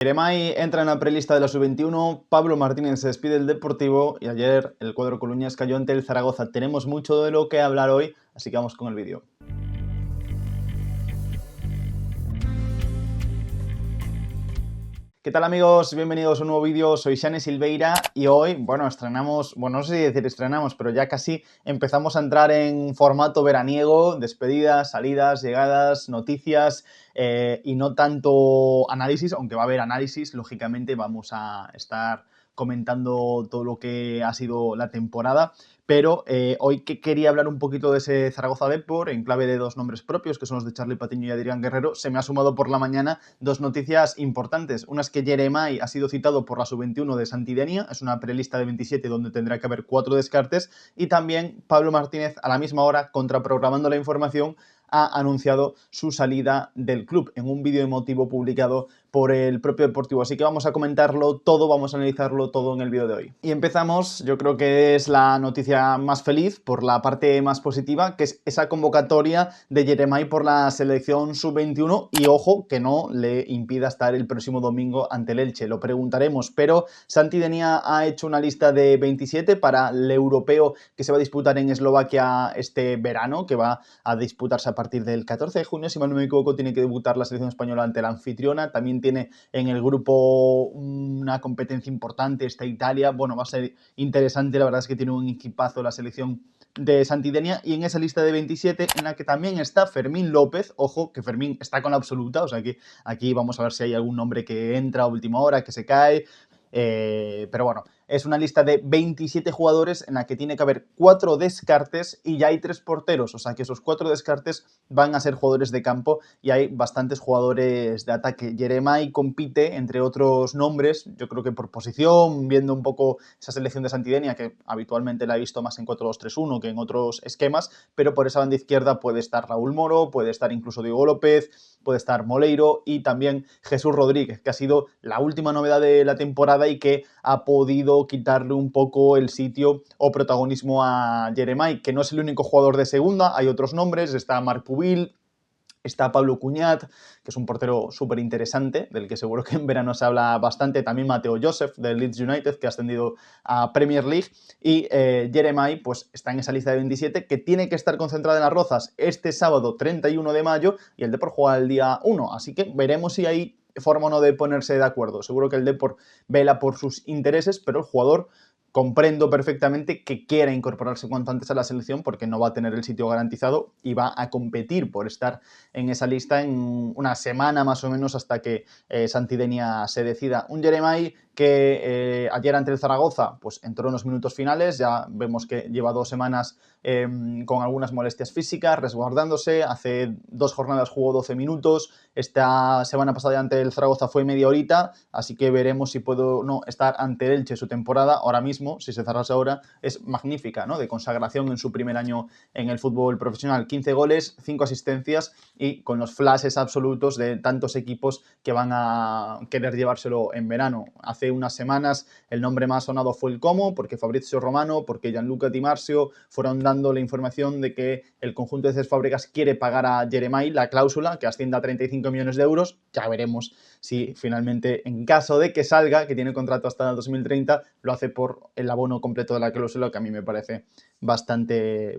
Yeremay entra en la prelista de la sub-21, Pablo Martínez se despide del Deportivo y ayer el cuadro coruñés cayó ante el Zaragoza. Tenemos mucho de lo que hablar hoy, así que vamos con el vídeo. ¿Qué tal amigos? Bienvenidos a un nuevo vídeo, soy Xane Silveira y hoy, estrenamos, no sé si decir estrenamos, pero ya casi empezamos a entrar en formato veraniego, despedidas, salidas, llegadas, noticias y no tanto análisis, aunque va a haber análisis, lógicamente vamos a estar comentando todo lo que ha sido la temporada, pero hoy que quería hablar un poquito de ese Zaragoza Depor en clave de dos nombres propios, que son los de Charly Patiño y Adrián Guerrero, se me ha sumado por la mañana dos noticias importantes. Una es que Yeremay ha sido citado por la sub-21 de Santidenia, es una prelista de 27 donde tendrá que haber 4 descartes, y también Pablo Martínez, a la misma hora, contraprogramando la información, ha anunciado su salida del club en un vídeo emotivo publicado por el propio Deportivo. Así que vamos a comentarlo todo, vamos a analizarlo todo en el vídeo de hoy. Y empezamos, yo creo que es la noticia más feliz por la parte más positiva, que es esa convocatoria de Yeremay por la selección sub-21 y ojo, que no le impida estar el próximo domingo ante el Elche. Lo preguntaremos, pero Santidenia ha hecho una lista de 27 para el europeo que se va a disputar en Eslovaquia este verano, que va a disputarse a partir del 14 de junio, si mal no me equivoco, tiene que debutar la selección española ante la anfitriona. También tiene en el grupo una competencia importante, está Italia. Bueno, va a ser interesante, la verdad es que tiene un equipazo la selección de Santidenia, y en esa lista de 27 en la que también está Fermín López. Ojo, que Fermín está con la absoluta, o sea que aquí vamos a ver si hay algún nombre que entra a última hora, que se cae. Pero bueno, es una lista de 27 jugadores en la que tiene que haber 4 descartes y ya hay 3 porteros, o sea que esos 4 descartes van a ser jugadores de campo y hay bastantes jugadores de ataque. Yeremay compite, entre otros nombres, yo creo que por posición, viendo un poco esa selección de Santidenia, que habitualmente la he visto más en 4-2-3-1 que en otros esquemas, pero por esa banda izquierda puede estar Raúl Moro, puede estar incluso Diego López, puede estar Moleiro y también Jesús Rodríguez, que ha sido la última novedad de la temporada y que ha podido quitarle un poco el sitio o protagonismo a Yeremay, que no es el único jugador de segunda, hay otros nombres, está Marc Pubil, está Pablo Cuñat, que es un portero súper interesante, del que seguro que en verano se habla bastante. También Mateo Joseph, del Leeds United, que ha ascendido a Premier League. Y Yeremay, pues está en esa lista de 27, que tiene que estar concentrada en Las Rozas este sábado 31 de mayo, y el Depor juega el día 1. Así que veremos si hay forma o no de ponerse de acuerdo. Seguro que el Depor vela por sus intereses, pero el jugador comprendo perfectamente que quiera incorporarse cuanto antes a la selección porque no va a tener el sitio garantizado y va a competir por estar en esa lista en una semana más o menos hasta que Santidenia se decida. Un Yeremay que ayer ante el Zaragoza pues entró en los minutos finales, ya vemos que lleva 2 semanas con algunas molestias físicas, resguardándose, hace 2 jornadas jugó 12 minutos, esta semana pasada ante el Zaragoza fue media horita, así que veremos si puedo o no estar ante el Elche. Su temporada ahora mismo, si se cerrase ahora, es magnífica, ¿no? De consagración en su primer año en el fútbol profesional, 15 goles, 5 asistencias y con los flashes absolutos de tantos equipos que van a querer llevárselo en verano. Hace unas semanas el nombre más sonado fue el Como, porque Fabrizio Romano, porque Gianluca Di Marzio fueron dando la información de que el conjunto de Cesc Fábregas quiere pagar a Yeremay la cláusula, que asciende a 35 millones de euros. Ya veremos si finalmente, en caso de que salga, que tiene contrato hasta 2030, lo hace por el abono completo de la cláusula, que a mí me parece bastante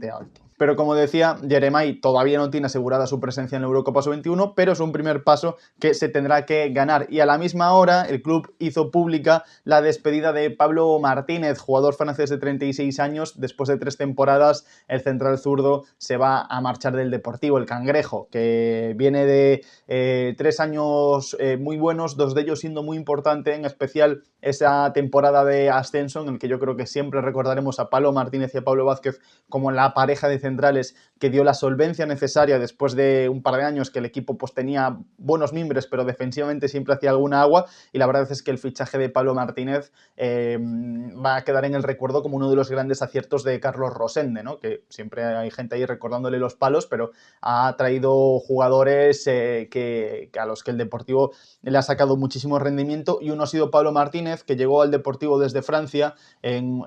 alto. Pero como decía, Yeremay todavía no tiene asegurada su presencia en la Eurocopa Sub-21, pero es un primer paso que se tendrá que ganar. Y a la misma hora, el club hizo pública la despedida de Pablo Martínez, jugador francés de 36 años. Después de 3 temporadas, el central zurdo se va a marchar del Deportivo, el Cangrejo, que viene de 3 años muy buenos, 2 de ellos siendo muy importante, en especial esa temporada de ascenso en el que yo creo que siempre recordaremos a Pablo Martínez y a Pablo Vázquez como la pareja de centrales que dio la solvencia necesaria después de un par de años que el equipo pues tenía buenos mimbres, pero defensivamente siempre hacía alguna agua, y la verdad es que el fichaje de Pablo Martínez va a quedar en el recuerdo como uno de los grandes aciertos de Carlos Rosende, ¿no? Que siempre hay gente ahí recordándole los palos, pero ha traído jugadores que a los que el Deportivo esto le ha sacado muchísimo rendimiento, y uno ha sido Pablo Martínez, que llegó al Deportivo desde Francia en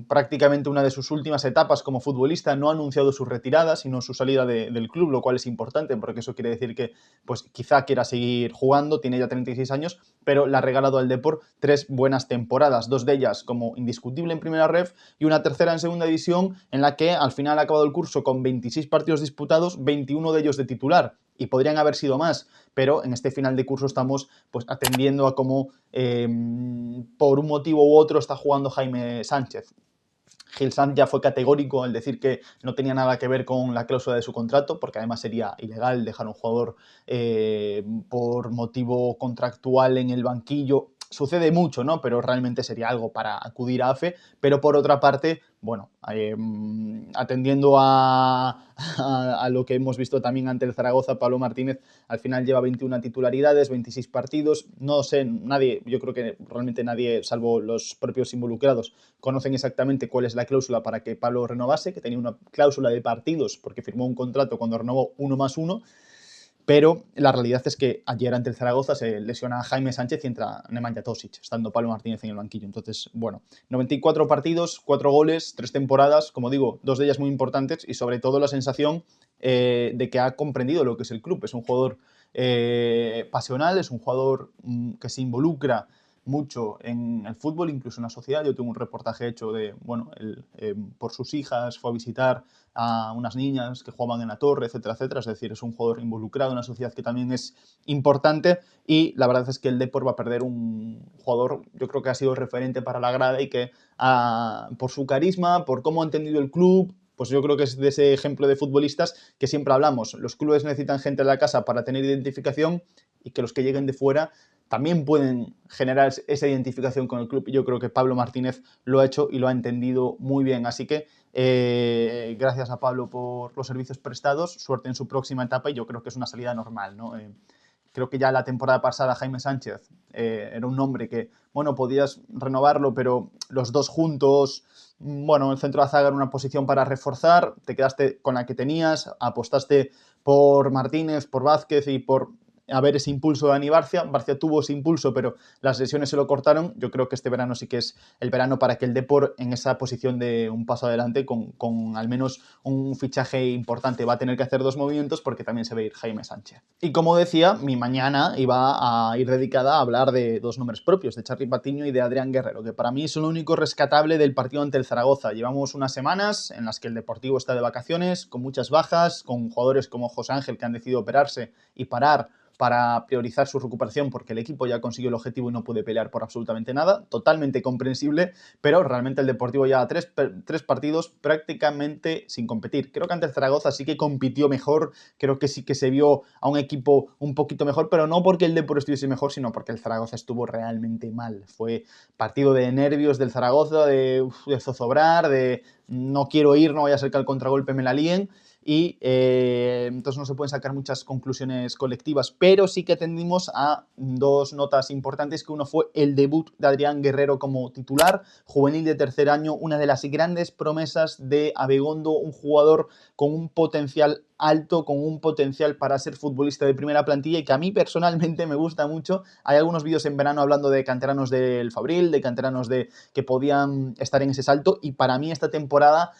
prácticamente una de sus últimas etapas como futbolista. No ha anunciado su retirada, sino su salida del club, lo cual es importante porque eso quiere decir que pues quizá quiera seguir jugando, tiene ya 36 años, pero le ha regalado al Depor 3 buenas temporadas, 2 de ellas como indiscutible en primera ref y una tercera en segunda división, en la que al final ha acabado el curso con 26 partidos disputados, 21 de ellos de titular, y podrían haber sido más, pero en este final de curso estamos pues atendiendo a cómo por un motivo u otro está jugando Jaime Sánchez. Gil Sanz ya fue categórico al decir que no tenía nada que ver con la cláusula de su contrato, porque además sería ilegal dejar a un jugador por motivo contractual en el banquillo. Sucede mucho, ¿no? Pero realmente sería algo para acudir a AFE. Pero por otra parte, bueno, atendiendo a lo que hemos visto también ante el Zaragoza, Pablo Martínez al final lleva 21 titularidades, 26 partidos. No sé, nadie, yo creo que realmente nadie, salvo los propios involucrados, conocen exactamente cuál es la cláusula para que Pablo renovase, que tenía una cláusula de partidos porque firmó un contrato cuando renovó 1+1. Pero la realidad es que ayer ante el Zaragoza se lesiona a Jaime Sánchez y entra Nemanja Tosic, estando Pablo Martínez en el banquillo. Entonces, bueno, 94 partidos, 4 goles, 3 temporadas, como digo, 2 de ellas muy importantes, y sobre todo la sensación de que ha comprendido lo que es el club. Es un jugador pasional, es un jugador que se involucra mucho en el fútbol, incluso en la sociedad. Yo tengo un reportaje hecho de, bueno, por sus hijas fue a visitar a unas niñas que jugaban en la torre, etcétera, etcétera. Es decir, es un jugador involucrado en la sociedad que también es importante, y la verdad es que el Depor va a perder un jugador, yo creo que ha sido referente para la grada y que por su carisma, por cómo ha entendido el club, pues yo creo que es de ese ejemplo de futbolistas que siempre hablamos. Los clubes necesitan gente en la casa para tener identificación, y que los que lleguen de fuera también pueden generar esa identificación con el club. Yo creo que Pablo Martínez lo ha hecho y lo ha entendido muy bien. Así que gracias a Pablo por los servicios prestados, suerte en su próxima etapa, y yo creo que es una salida normal, ¿no? Creo que ya la temporada pasada Jaime Sánchez era un nombre que, bueno, podías renovarlo, pero los dos juntos, bueno, el centro de zaga era una posición para reforzar, te quedaste con la que tenías, apostaste por Martínez, por Vázquez y por a ver ese impulso de Dani Barcia. Barcia tuvo ese impulso, pero las lesiones se lo cortaron. Yo creo que este verano sí que es el verano para que el Depor en esa posición de un paso adelante, con al menos un fichaje importante. Va a tener que hacer 2 movimientos porque también se va a ir Jaime Sánchez. Y como decía, mi mañana iba a ir dedicada a hablar de 2 nombres propios, de Charly Patiño y de Adrián Guerrero, que para mí es lo único rescatable del partido ante el Zaragoza. Llevamos unas semanas en las que el Deportivo está de vacaciones, con muchas bajas, con jugadores como José Ángel que han decidido operarse y parar para priorizar su recuperación porque el equipo ya consiguió el objetivo y no puede pelear por absolutamente nada. Totalmente comprensible, pero realmente el Deportivo lleva 3 partidos prácticamente sin competir. Creo que ante el Zaragoza sí que compitió mejor, creo que sí que se vio a un equipo un poquito mejor, pero no porque el Deportivo estuviese mejor, sino porque el Zaragoza estuvo realmente mal. Fue partido de nervios del Zaragoza, de zozobrar, de no quiero ir, no vaya a ser que al contragolpe me la líen. Y entonces no se pueden sacar muchas conclusiones colectivas, pero sí que atendimos a 2 notas importantes, que uno fue el debut de Adrián Guerrero como titular, juvenil de tercer año, una de las grandes promesas de Abegondo, un jugador con un potencial alto, con un potencial para ser futbolista de primera plantilla, y que a mí personalmente me gusta mucho. Hay algunos vídeos en verano hablando de canteranos del Fabril, de canteranos que podían estar en ese salto, y para mí esta temporada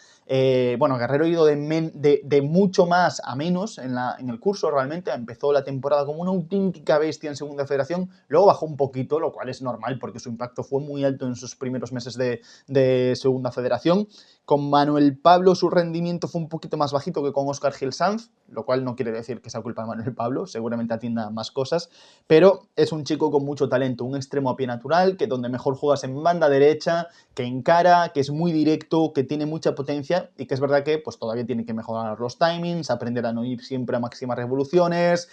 bueno, Guerrero ha ido de mucho más a menos en el curso. Realmente empezó la temporada como una auténtica bestia en segunda federación, luego bajó un poquito, lo cual es normal porque su impacto fue muy alto en sus primeros meses de segunda federación. Con Manuel Pablo su rendimiento fue un poquito más bajito que con Óscar Gil Sanz, lo cual no quiere decir que sea culpa de Manuel Pablo, seguramente atienda más cosas, pero es un chico con mucho talento, un extremo a pie natural, que donde mejor juegas en banda derecha, que encara, que es muy directo, que tiene mucha potencia, y que es verdad que pues todavía tiene que mejorar los timings, aprender a no ir siempre a máximas revoluciones,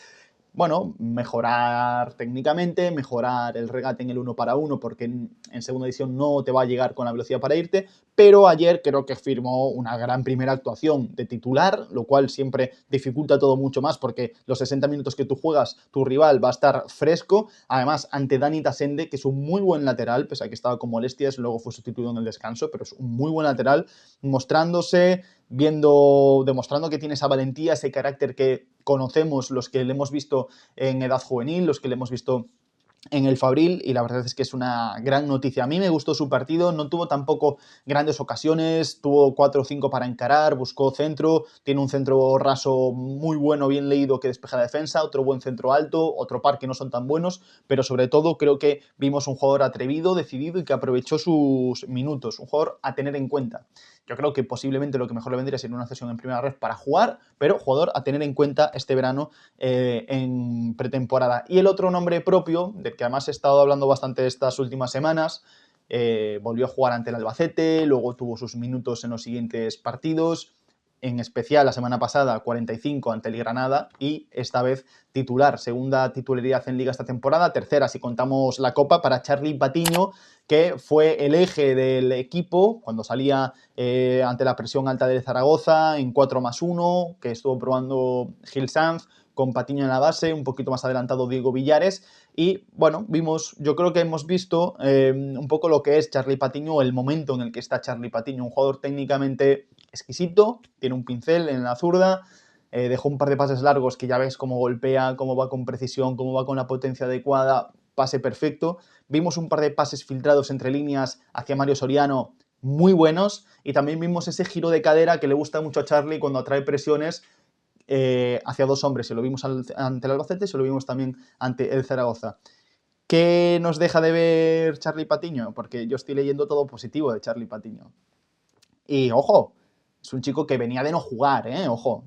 bueno, mejorar técnicamente, mejorar el regate en el 1 para 1, porque en segunda división no te va a llegar con la velocidad para irte, pero ayer creo que firmó una gran primera actuación de titular, lo cual siempre dificulta todo mucho más, porque los 60 minutos que tú juegas, tu rival va a estar fresco, además ante Dani Tasende, que es un muy buen lateral, pese a que estaba con molestias, luego fue sustituido en el descanso, pero es un muy buen lateral, mostrándose, demostrando que tiene esa valentía, ese carácter que conocemos los que le hemos visto visto en edad juvenil, los que le hemos visto en el Fabril, y la verdad es que es una gran noticia. A mí me gustó su partido, no tuvo tampoco grandes ocasiones, tuvo 4 o 5 para encarar, buscó centro, tiene un centro raso muy bueno, bien leído, que despeja la defensa, otro buen centro alto, otro par que no son tan buenos, pero sobre todo creo que vimos un jugador atrevido, decidido y que aprovechó sus minutos, un jugador a tener en cuenta. Yo creo que posiblemente lo que mejor le vendría sería una cesión en primera red para jugar, pero jugador a tener en cuenta este verano en pretemporada. Y el otro nombre propio, del que además he estado hablando bastante estas últimas semanas, volvió a jugar ante el Albacete, luego tuvo sus minutos en los siguientes partidos, en especial la semana pasada 45 ante el Granada y esta vez titular, segunda titularidad en Liga esta temporada, tercera si contamos la Copa para Charlie Patiño, que fue el eje del equipo cuando salía ante la presión alta de Zaragoza en 4+1, que estuvo probando Gil Sanz, con Patiño en la base, un poquito más adelantado Diego Villares, y bueno, yo creo que hemos visto un poco lo que es Charlie Patiño, el momento en el que está Charlie Patiño, un jugador técnicamente exquisito, tiene un pincel en la zurda, dejó un par de pases largos que ya ves cómo golpea, cómo va con precisión, cómo va con la potencia adecuada, pase perfecto. Vimos un par de pases filtrados entre líneas hacia Mario Soriano muy buenos, y también vimos ese giro de cadera que le gusta mucho a Charlie cuando atrae presiones hacia dos hombres. Se lo vimos ante el Albacete, se lo vimos también ante el Zaragoza. ¿Qué nos deja de ver Charlie Patiño? Porque yo estoy leyendo todo positivo de Charlie Patiño. Y ojo, es un chico que venía de no jugar, ojo,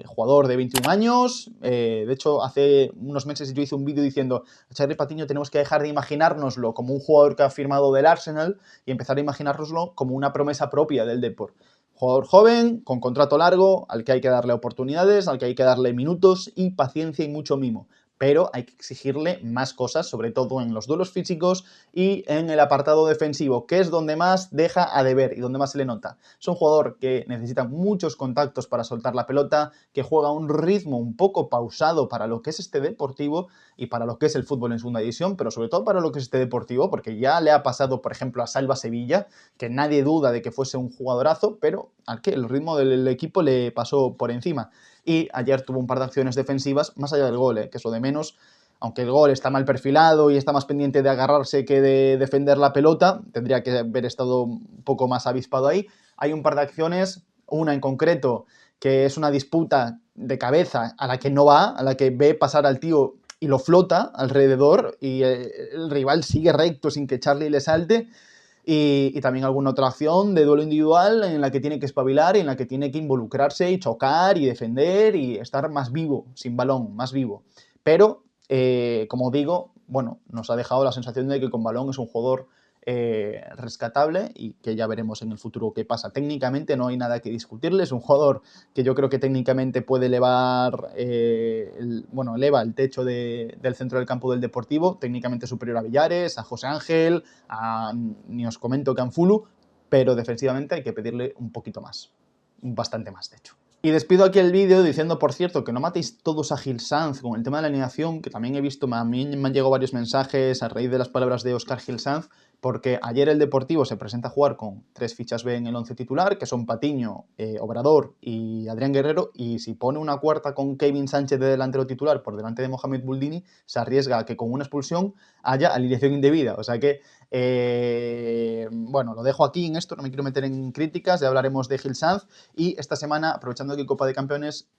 jugador de 21 años, de hecho hace unos meses yo hice un vídeo diciendo a Charlie Patiño tenemos que dejar de imaginárnoslo como un jugador que ha firmado del Arsenal y empezar a imaginárnoslo como una promesa propia del Depor. Jugador joven, con contrato largo, al que hay que darle oportunidades, al que hay que darle minutos y paciencia y mucho mimo. Pero hay que exigirle más cosas, sobre todo en los duelos físicos y en el apartado defensivo, que es donde más deja a deber y donde más se le nota. Es un jugador que necesita muchos contactos para soltar la pelota, que juega a un ritmo un poco pausado para lo que es este Deportivo y para lo que es el fútbol en segunda división, pero sobre todo para lo que es este Deportivo, porque ya le ha pasado, por ejemplo, a Salva Sevilla, que nadie duda de que fuese un jugadorazo, pero al que el ritmo del equipo le pasó por encima. Y ayer tuvo un par de acciones defensivas, más allá del gol, que es lo de menos, aunque el gol está mal perfilado y está más pendiente de agarrarse que de defender la pelota, tendría que haber estado un poco más avispado ahí. Hay un par de acciones, una en concreto, que es una disputa de cabeza a la que no va, a la que ve pasar al tío y lo flota alrededor y el rival sigue recto sin que Charlie le salte. Y también alguna otra acción de duelo individual en la que tiene que espabilar y en la que tiene que involucrarse y chocar y defender y estar más vivo, sin balón, más vivo. Pero, como digo, bueno, nos ha dejado la sensación de que con balón es un jugador rescatable y que ya veremos en el futuro qué pasa. Técnicamente no hay nada que discutirle, es un jugador que yo creo que técnicamente puede elevar, eleva el techo del centro del campo del Deportivo, técnicamente superior a Villares, a José Ángel, ni os comento que a Anfulu, pero defensivamente hay que pedirle un poquito más, bastante más de hecho. Y despido aquí el vídeo diciendo, por cierto, que no matéis todos a Gil Sanz con el tema de la alineación, que también he visto, a mí me han llegado varios mensajes a raíz de las palabras de Óscar Gil Sanz, porque ayer el Deportivo se presenta a jugar con 3 fichas B en el 11 titular, que son Patiño, Obrador y Adrián Guerrero, y si pone una cuarta con Kevin Sánchez de delantero titular por delante de Mohamed Buldini, se arriesga a que con una expulsión haya alineación indebida. O sea que, bueno, lo dejo aquí en esto, no me quiero meter en críticas, ya hablaremos de Gil Sanz, y esta semana, aprovechando que hay Copa de Campeones,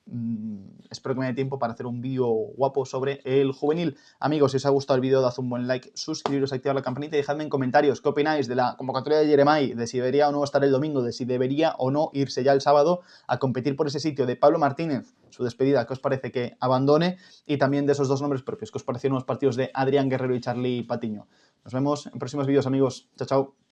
espero que me dé tiempo para hacer un vídeo guapo sobre el juvenil. Amigos, si os ha gustado el vídeo, dad un buen like, suscribiros, activar la campanita y dejadme en comentarios qué opináis de la convocatoria de Jeremai, de si debería o no estar el domingo, de si debería o no irse ya el sábado a competir por ese sitio, de Pablo Martínez, su despedida, ¿qué os parece que abandone? Y también de esos dos nombres propios, ¿qué os parecieron los partidos de Adrián Guerrero y Charlie Patiño? Nos vemos en próximos vídeos, amigos. Chao, chao.